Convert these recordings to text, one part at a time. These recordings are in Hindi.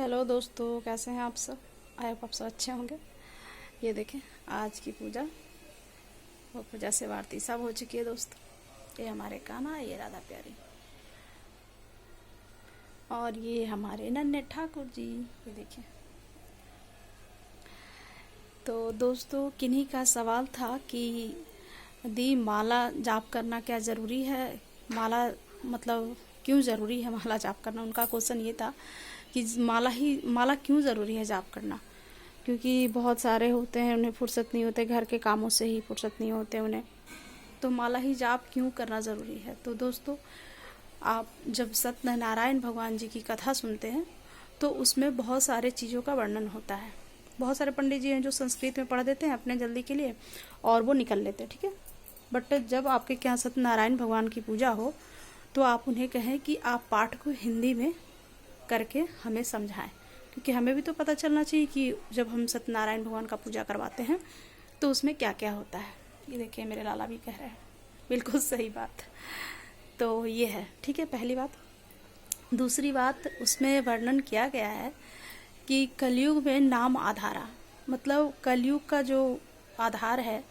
हेलो दोस्तों, कैसे हैं आप सब। आई होप आप सब अच्छे होंगे। ये देखें, आज की पूजा वो पूजा से आरती सब हो चुकी है दोस्तों। ये हमारे कान्हा, ये राधा प्यारी, और ये हमारे नन्हे ठाकुर जी। ये देखें। तो दोस्तों, किन्हीं का सवाल था कि दी माला जाप करना क्या ज़रूरी है, माला मतलब क्यों ज़रूरी है माला जाप करना। उनका क्वेश्चन ये था कि माला क्यों ज़रूरी है जाप करना, क्योंकि बहुत सारे होते हैं, उन्हें फुर्सत नहीं होते, घर के कामों से ही फुर्सत नहीं होते उन्हें, तो माला ही जाप क्यों करना ज़रूरी है। तो दोस्तों, आप जब सत्यनारायण भगवान जी की कथा सुनते हैं तो उसमें बहुत सारे चीज़ों का वर्णन होता है। बहुत सारे पंडित जी हैं जो संस्कृत में पढ़ देते हैं अपने जल्दी के लिए और वो निकल लेते हैं, ठीक है। बट जब आपके क्या सत्यनारायण भगवान की पूजा हो तो आप उन्हें कहें कि आप पाठ को हिंदी में करके हमें समझाएं, क्योंकि हमें भी तो पता चलना चाहिए कि जब हम सत्यनारायण भगवान का पूजा करवाते हैं तो उसमें क्या क्या होता है। ये देखिए, मेरे लाला भी कह रहे हैं, बिल्कुल सही बात। तो ये है, ठीक है, पहली बात। दूसरी बात, उसमें वर्णन किया गया है कि कलयुग में नाम आधारा, मतलब कलयुग का जो आधार है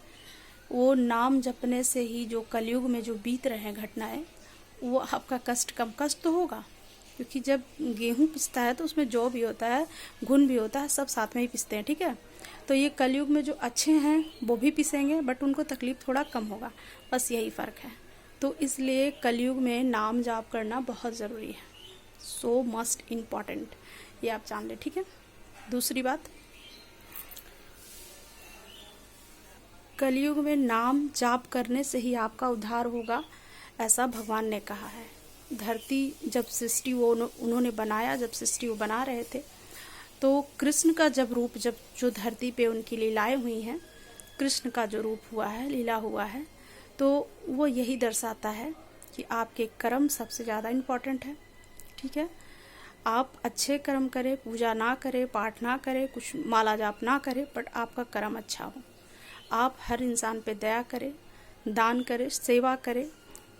वो नाम जपने से ही जो कलयुग में जो बीत रहे हैं घटनाएं, वो आपका कष्ट तो होगा, क्योंकि जब गेहूं पिसता है तो उसमें जौ भी होता है, घुन भी होता है, सब साथ में ही पिसते हैं, ठीक है। तो ये कलयुग में जो अच्छे हैं वो भी पिसेंगे, बट उनको तकलीफ थोड़ा कम होगा, बस यही फ़र्क है। तो इसलिए कलयुग में नाम जाप करना बहुत ज़रूरी है, सो मस्ट इम्पॉर्टेंट, ये आप जान लें, ठीक है। दूसरी बात, कलयुग में नाम जाप करने से ही आपका उद्धार होगा, ऐसा भगवान ने कहा है। धरती जब सृष्टि वो उन्होंने बनाया, जब सृष्टि वो बना रहे थे तो कृष्ण का जब रूप, जब जो धरती पे उनकी लीलाएं हुई हैं, कृष्ण का जो रूप हुआ है, लीला हुआ है, तो वो यही दर्शाता है कि आपके कर्म सबसे ज़्यादा इम्पॉर्टेंट है, ठीक है। आप अच्छे कर्म करें, पूजा ना करें, पाठ ना करें, कुछ माला जाप ना करें, बट आपका कर्म अच्छा हो। आप हर इंसान पे दया करें, दान करें, सेवा करें,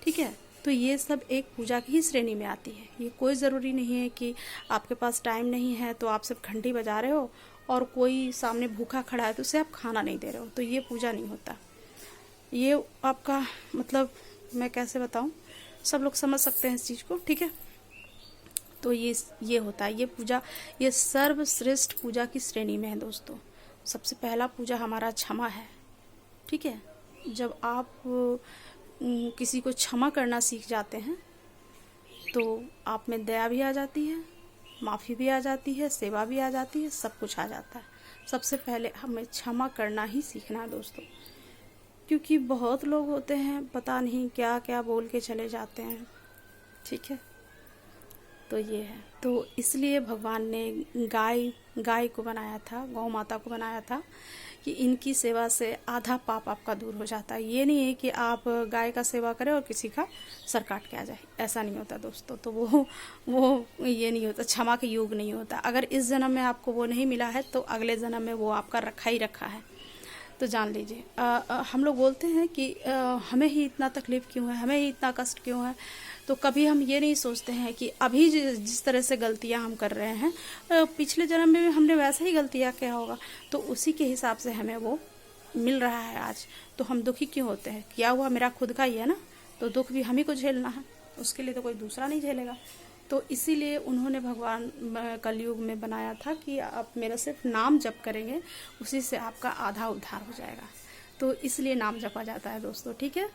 ठीक है। तो ये सब एक पूजा की ही श्रेणी में आती है। ये कोई ज़रूरी नहीं है कि आपके पास टाइम नहीं है तो आप सिर्फ घंटी बजा रहे हो और कोई सामने भूखा खड़ा है तो उसे आप खाना नहीं दे रहे हो, तो ये पूजा नहीं होता। ये आपका मतलब, मैं कैसे बताऊं, सब लोग समझ सकते हैं इस चीज़ को, ठीक है। तो ये होता है, ये पूजा, ये सर्वश्रेष्ठ पूजा की श्रेणी में है दोस्तों। सबसे पहला पूजा हमारा क्षमा है, ठीक है। जब आप किसी को क्षमा करना सीख जाते हैं तो आप में दया भी आ जाती है, माफ़ी भी आ जाती है, सेवा भी आ जाती है, सब कुछ आ जाता है। सबसे पहले हमें क्षमा करना ही सीखना है दोस्तों, क्योंकि बहुत लोग होते हैं पता नहीं क्या क्या बोल के चले जाते हैं, ठीक है। तो ये है, तो इसलिए भगवान ने गाय को बनाया था, गौ माता को बनाया था कि इनकी सेवा से आधा पाप आपका दूर हो जाता है। ये नहीं है कि आप गाय का सेवा करें और किसी का सर काट के आ जाए, ऐसा नहीं होता दोस्तों। तो वो ये नहीं होता, क्षमा के योग नहीं होता। अगर इस जन्म में आपको वो नहीं मिला है तो अगले जन्म में वो आपका रखा ही रखा है, तो जान लीजिए। हम लोग बोलते हैं कि हमें ही इतना तकलीफ़ क्यों है, हमें ही इतना कष्ट क्यों है, तो कभी हम ये नहीं सोचते हैं कि अभी जिस तरह से गलतियां हम कर रहे हैं, पिछले जन्म में भी हमने वैसे ही गलतियां किया होगा, तो उसी के हिसाब से हमें वो मिल रहा है आज। तो हम दुखी क्यों होते हैं, किया हुआ मेरा खुद का ही है ना, तो दुख भी हम ही को झेलना है, उसके लिए तो कोई दूसरा नहीं झेलेगा। तो इसीलिए उन्होंने भगवान कलयुग में बनाया था कि आप मेरा सिर्फ नाम जप करेंगे, उसी से आपका आधा उद्धार हो जाएगा। तो इसलिए नाम जपा जाता है दोस्तों, ठीक है।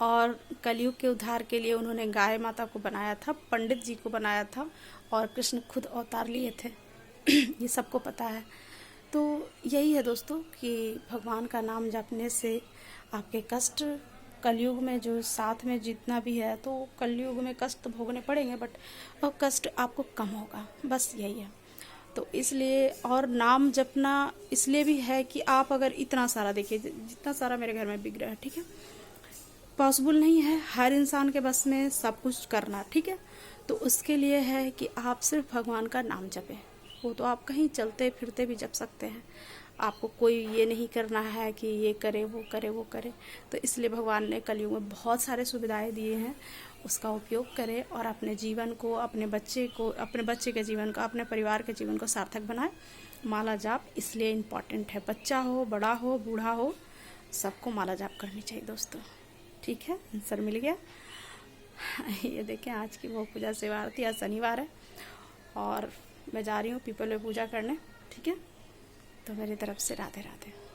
और कलयुग के उद्धार के लिए उन्होंने गाय माता को बनाया था, पंडित जी को बनाया था, और कृष्ण खुद अवतार लिए थे ये सबको पता है। तो यही है दोस्तों कि भगवान का नाम जपने से आपके कष्ट कलयुग में जो साथ में जितना भी है, तो कलयुग में कष्ट तो भोगने पड़ेंगे, बट अब कष्ट आपको कम होगा, बस यही है। तो इसलिए, और नाम जपना इसलिए भी है कि आप अगर इतना सारा, देखिए जितना सारा मेरे घर में बिक रहा है, ठीक है, पॉसिबल नहीं है हर इंसान के बस में सब कुछ करना, ठीक है। तो उसके लिए है कि आप सिर्फ भगवान का नाम जपें। वो तो आप कहीं चलते फिरते भी जप सकते हैं, आपको कोई ये नहीं करना है कि ये करे वो करे वो करे। तो इसलिए भगवान ने कलयुग में बहुत सारे सुविधाएं दिए हैं, उसका उपयोग करें और अपने जीवन को, अपने बच्चे के जीवन को, अपने परिवार के जीवन को सार्थक बनाएं। माला जाप इसलिए इम्पॉर्टेंट है, बच्चा हो, बड़ा हो, बूढ़ा हो, सबको माला जाप करनी चाहिए दोस्तों। ठीक है, आंसर मिल गया। ये देखें, आज की वो पूजा सेवा आरती, आज शनिवार है और मैं जा रही हूँ पीपल में पूजा करने। ठीक है, तो मेरी तरफ से राधे राधे।